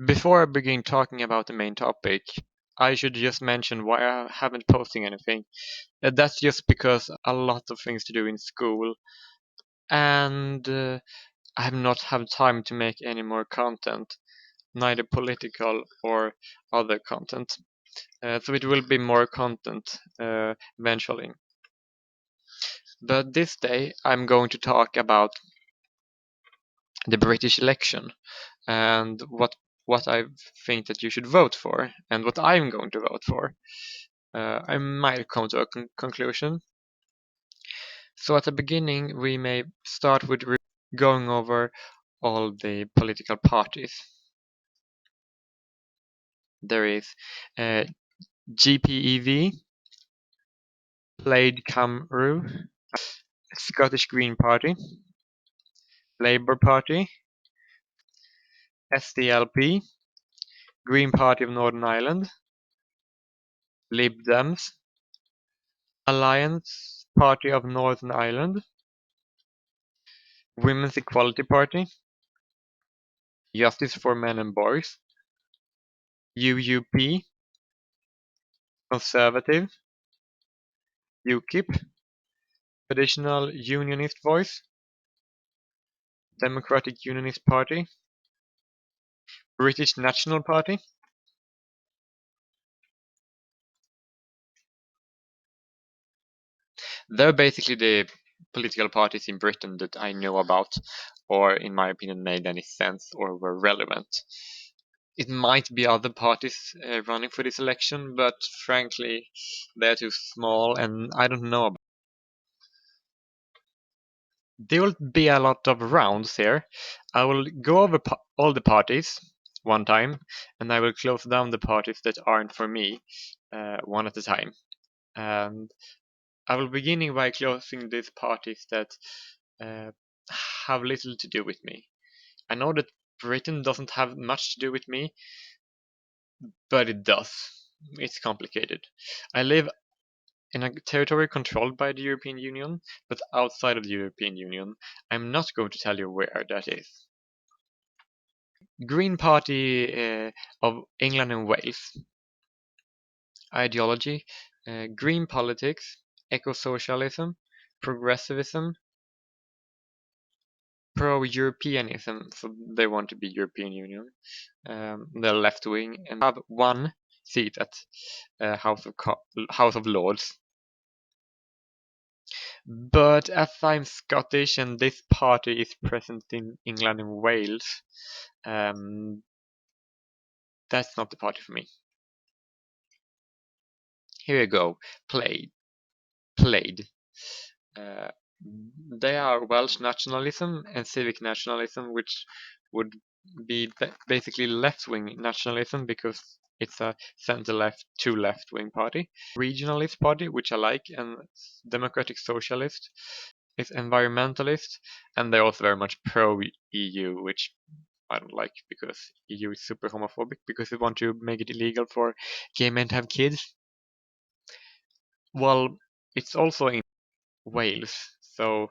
Before I begin talking about the main topic, I should just mention why I haven't posting anything. That's just because a lot of things to do in school, and I have not had time to make any more content, neither political or other content. So it will be more content eventually. But this day I'm going to talk about the British election and what I think that you should vote for and what I'm going to vote for. I might come to a conclusion. So at the beginning, we may start with going over all the political parties. There is uh, GPEV, Plaid Cymru, Scottish Green Party, Labour Party, SDLP, Green Party of Northern Ireland, Lib Dems, Alliance Party of Northern Ireland, Women's Equality Party, Justice for Men and Boys, UUP, Conservative, UKIP, Traditional Unionist Voice, Democratic Unionist Party, British National Party. They're basically the political parties in Britain that I know about, or in my opinion made any sense or were relevant. It might be other parties running for this election, but frankly, they're too small and I don't know about. There will be a lot of rounds here. I will go over all the parties one time, and I will close down the parties that aren't for me one at a time. And I will beginning by closing these parties that uh, have little to do with me. I know that Britain doesn't have much to do with me, but it does. It's complicated. I live in a territory controlled by the European Union, but outside of the European Union. I'm not going to tell you where that is. Green Party of England and Wales. Ideology: green politics, eco-socialism, progressivism, pro-Europeanism, so they want to be European Union. They're left wing and have one seat at House of Lords. But as I'm Scottish and this party is present in England and Wales, um, that's not the party for me. Here you go. Played. Uh, they are Welsh nationalism and civic nationalism, which would be basically left-wing nationalism because it's a center-left to left-wing party. Regionalist party, which I like, and democratic socialist is environmentalist, and they're also very much pro-EU, which I don't like because EU is super homophobic because they want to make it illegal for gay men to have kids. Well, it's also in Wales, so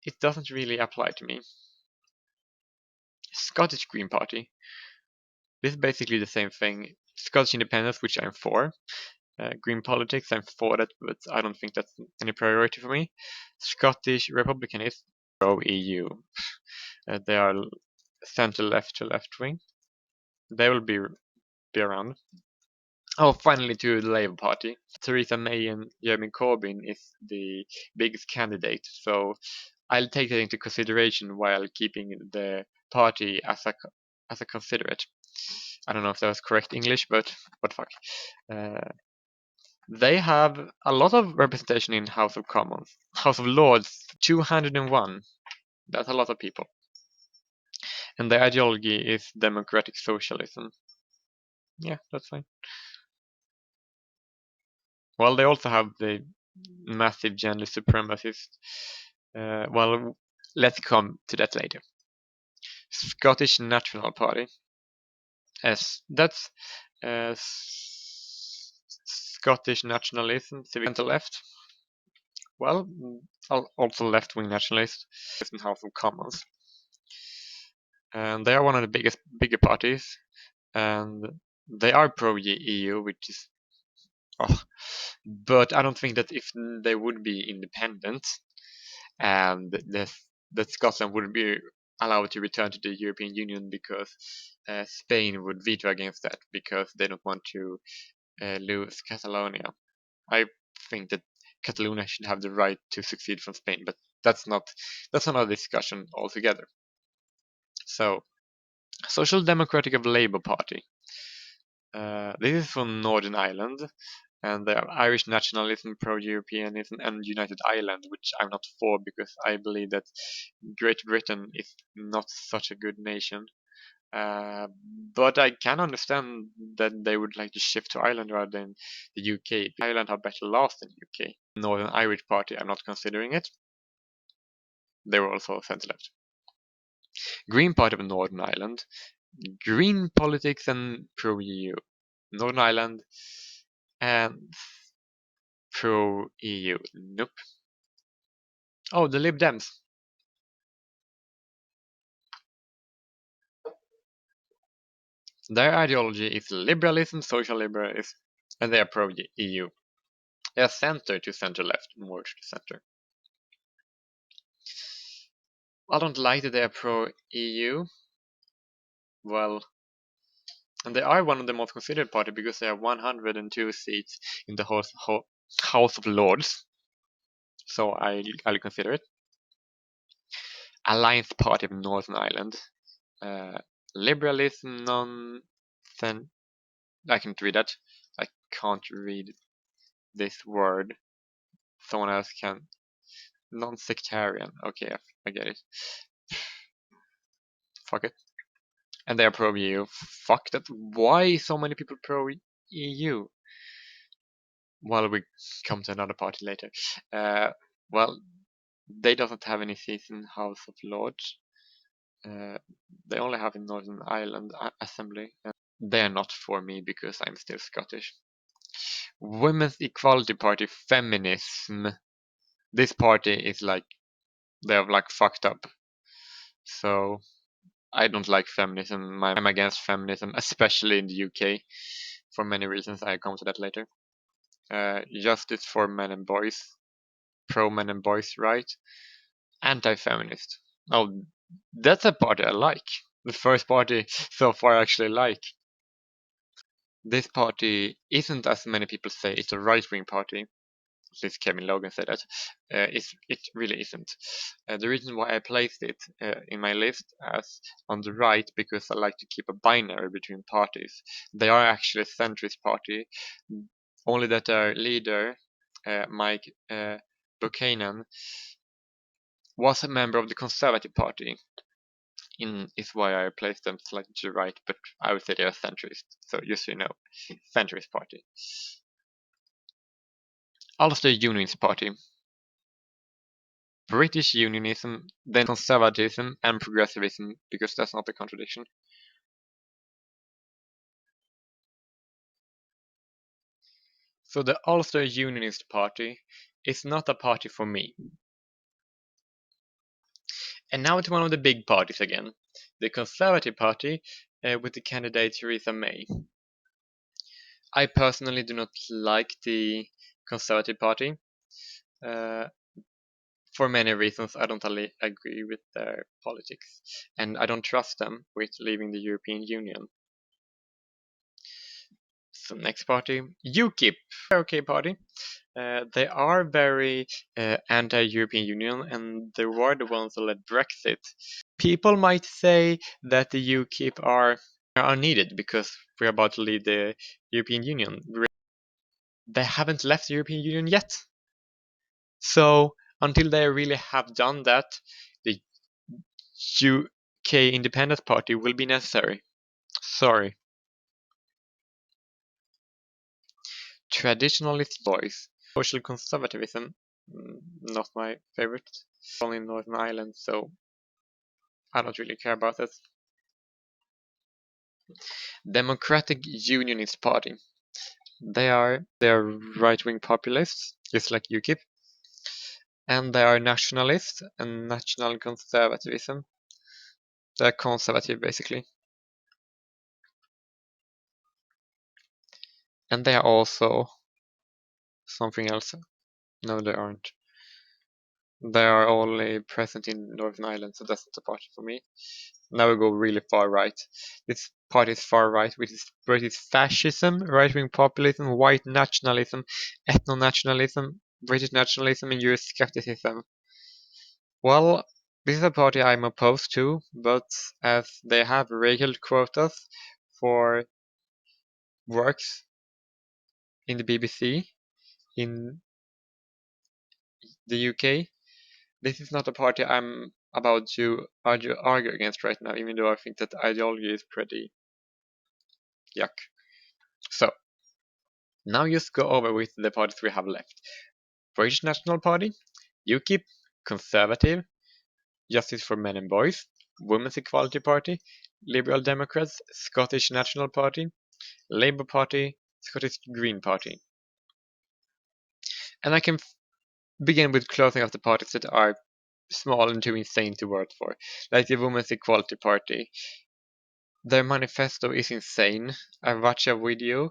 it doesn't really apply to me. Scottish Green Party. This is basically the same thing. Scottish independence, which I'm for. Green politics, I'm for that, but I don't think that's any priority for me. Scottish Republicanism, pro EU. They are center left to left wing. They will be around. Oh, finally to the Labour Party. Theresa May and Jeremy Corbyn is the biggest candidate, so I'll take that into consideration while keeping the party as a considerate. I don't know if that was correct English, but what the fuck. Uh, they have a lot of representation in House of Commons. House of Lords, 201. That's a lot of people. And their ideology is democratic socialism. Yeah, that's fine. Well, they also have the massive gender supremacist. Well, let's come to that later. Scottish National Party. As that's Scottish nationalism, civic centre left. Well, also left-wing nationalist in House of Commons. and they are one of the bigger parties, and they are pro EU, which is, oh, but I don't think that if they would be independent and that Scotland would be allowed to return to the European Union, because Spain would veto against that because they don't want to lose Catalonia. I think that Catalonia should have the right to succeed from Spain, but that's another discussion altogether. So, Social Democratic of Labour Party. This is from Northern Ireland, and they have Irish nationalism, pro-Europeanism, and United Ireland, which I'm not for because I believe that Great Britain is not such a good nation. Uh, but I can understand that they would like to shift to Ireland rather than the UK. Ireland have better laws than UK. Northern Irish Party, I'm not considering it. They were also centre left. Green Party of Northern Ireland. Green politics and pro-EU. Northern Ireland and pro-EU. Nope. Oh, the Lib Dems. Their ideology is liberalism, social liberalism, and they are pro-EU. They are center to center-left, more to the center. I don't like that they are pro-EU. Well, and they are one of the most considered party because they have 102 seats in the House of Lords. So I'll consider it. Alliance Party of Northern Ireland. Liberalism, I can't read that. I can't read this word. Someone else can. Non-sectarian. Okay, I get it. Fuck it. And they are pro-EU. Fuck that. Why so many people pro-EU? Well, we come to another party later. Well, they doesn't have any seats in House of Lords. They only have in Northern Ireland Assembly. They are not for me because I'm still Scottish. Women's Equality Party, feminism. This party is like, they have like fucked up. So I don't like feminism. I'm against feminism, especially in the UK, for many reasons. I come to that later. Justice for men and boys, pro men and boys right, anti-feminist. Oh, that's a party I like. The first party so far I actually like. This party isn't, as many people say, it's a right-wing party. At least Kevin Logan said that. It really isn't. The reason why I placed it in my list as on the right, because I like to keep a binary between parties. They are actually a centrist party, only that their leader, Mike Buchanan, was a member of the Conservative Party. Is why I placed them slightly to the right, but I would say they are centrist. So just so you know, centrist party. Ulster Unionist Party. British Unionism, then Conservatism and Progressivism, because that's not a contradiction. So the Ulster Unionist Party is not a party for me. And now to one of the big parties again, the Conservative Party with the candidate Theresa May. I personally do not like the Conservative Party. For many reasons, I don't agree with their politics, and I don't trust them with leaving the European Union. So next party, UKIP, okay party. They are very anti-European Union, and they were the ones that led Brexit. People might say that the UKIP are needed because we're about to leave the European Union. They haven't left the European Union yet. So until they really have done that, the UK Independence Party will be necessary. Sorry. Traditionalist voice. Social conservatism, not my favorite. Only in Northern Ireland, so I don't really care about it. Democratic Unionist Party. They're right-wing populists, just like UKIP, and they are nationalists and national conservatism. They're conservative, basically. And they are also something else. No, they aren't. They are only present in Northern Ireland, so that's not a party for me. Now we go really far right. This party is far right, which is British fascism, right-wing populism, white nationalism, ethno-nationalism, British nationalism, and Euroscepticism. Well, this is a party I'm opposed to, but as they have regal quotas for works in the BBC in the UK, this is not a party I'm about to argue against right now, even though I think that ideology is pretty yuck. So, now just go over with the parties we have left. British National Party, UKIP, Conservative, Justice for Men and Boys, Women's Equality Party, Liberal Democrats, Scottish National Party, Labour Party, Scottish Green Party. And I can begin with closing off the parties that are small and too insane to vote for, like the Women's Equality Party. Their manifesto is insane. I watched a video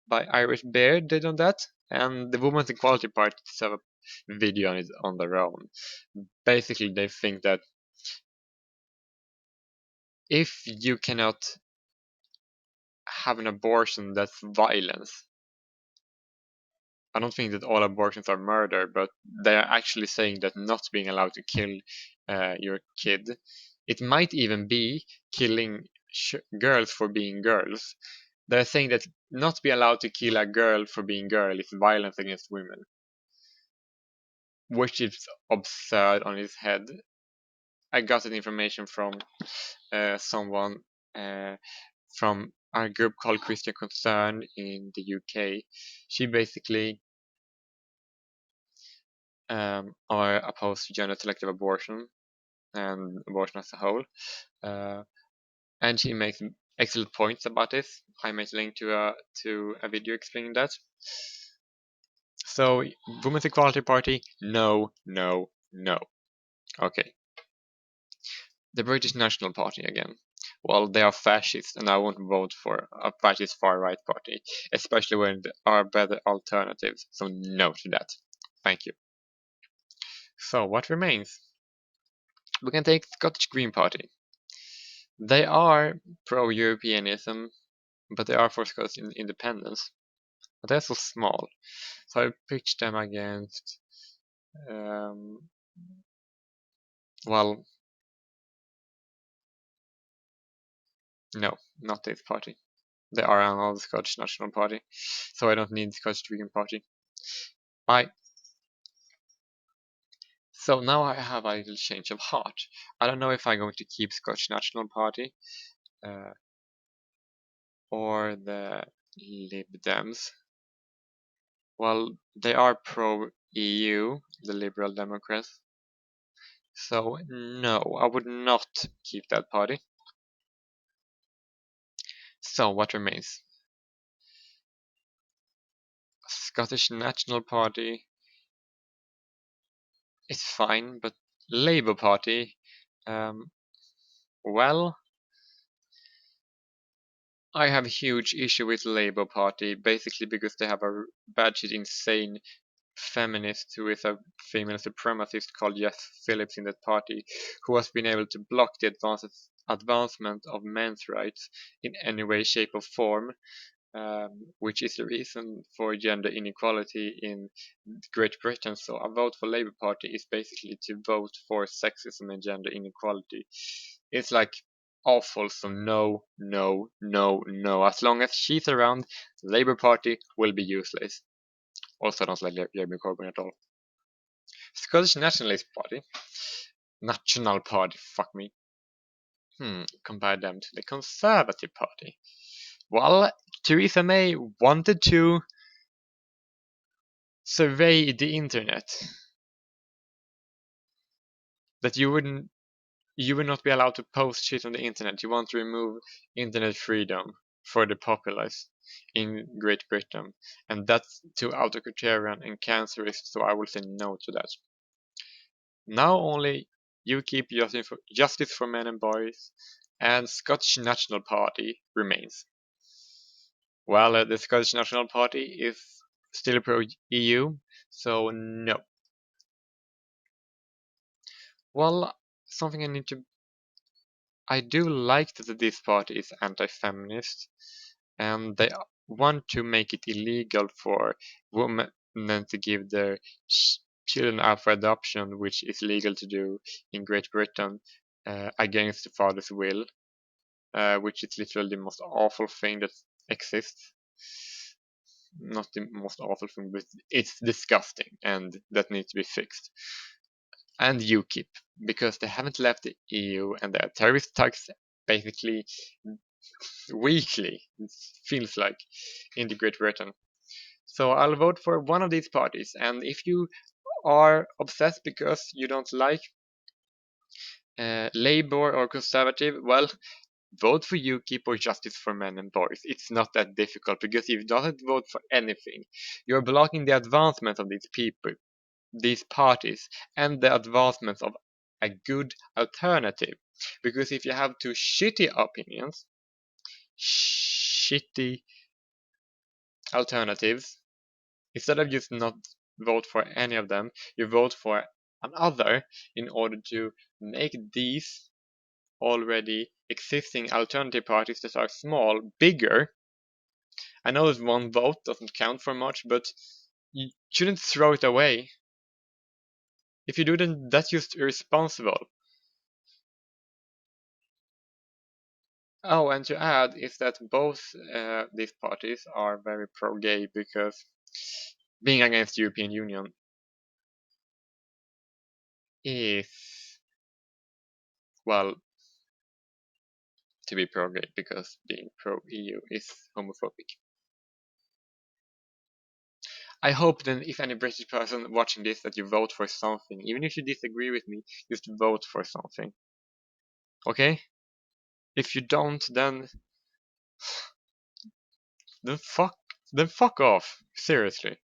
by Irish Bear did on that, and the Women's Equality Party have a video on it on their own. Basically, they think that if you cannot have an abortion, that's violence. I don't think that all abortions are murder, but they are actually saying that not being allowed to kill your kid, it might even be killing girls for being girls. They're saying that not be allowed to kill a girl for being girl is violence against women, which is absurd on its head. I got that information from someone uh, from our group called Christian Concern in the UK. She basically are opposed to gender selective abortion and abortion as a whole. Uh, and she makes excellent points about this. I made a link to a video explaining that. So, Women's Equality Party, no, no, no. Okay. The British National Party again. Well, they are fascist, and I won't vote for a fascist far-right party, especially when there are better alternatives. So, no to that. Thank you. So, what remains? We can take Scottish Green Party. They are pro-Europeanism, but they are for Scottish independence. But they're so small. So I pitched them against, um, well, no, not this party. They are another Scottish National Party, so I don't need the Scottish Green Party. I So now I have a little change of heart. I don't know if I'm going to keep Scottish National Party uh, or the Lib Dems. Well, they are pro-EU, the Liberal Democrats. So no, I would not keep that party. So what remains? Scottish National Party is fine, but Labour Party, um, well, I have a huge issue with Labour Party, basically because they have a batshit insane feminist who is a female supremacist called Jess Phillips in that party, who has been able to block the advancement of men's rights in any way, shape, or form, which is the reason for gender inequality in Great Britain. So a vote for Labour Party is basically to vote for sexism and gender inequality. It's like awful, so no, no, no, no. As long as she's around, Labour Party will be useless. Also, I don't like Jeremy Corbyn at all. Scottish Nationalist Party. National Party, fuck me. Compare them to the Conservative Party. Well, Theresa May wanted to survey the internet. That you would not be allowed to post shit on the internet. You want to remove internet freedom for the populace in Great Britain. And that's too authoritarian and cancerous, so I will say no to that. Now only UKIP, Justice for Men and Boys, and Scottish National Party remains. While the Scottish National Party is still pro-EU, so no. Well, something I do like that this party is anti-feminist, and they want to make it illegal for women to give their children up for adoption, which is legal to do in Great Britain against the father's will, which is literally the most awful thing that exists. Not the most awful thing, but it's disgusting, and that needs to be fixed. And UKIP, because they haven't left the EU and they are terrorist attacks basically weekly, it feels like, in the Great Britain. So I'll vote for one of these parties, and if you are obsessed because you don't like Labour or Conservative, well, vote for UKIP or Justice for Men and Boys. It's not that difficult, because if you don't vote for anything, you're blocking the advancement of these people, these parties, and the advancement of a good alternative. Because if you have two shitty opinions, shitty alternatives, instead of just not vote for any of them, you vote for another in order to make these already existing alternative parties that are small bigger. I know that one vote doesn't count for much, but you shouldn't throw it away. If you do, then that's just irresponsible. Oh, and to add is that both these parties are very pro-gay, because being against the European Union is, well, to be pro-gay, because being pro-EU is homophobic. I hope then, if any British person watching this, that you vote for something. Even if you disagree with me, just vote for something. Okay? If you don't, then fuck off. Seriously.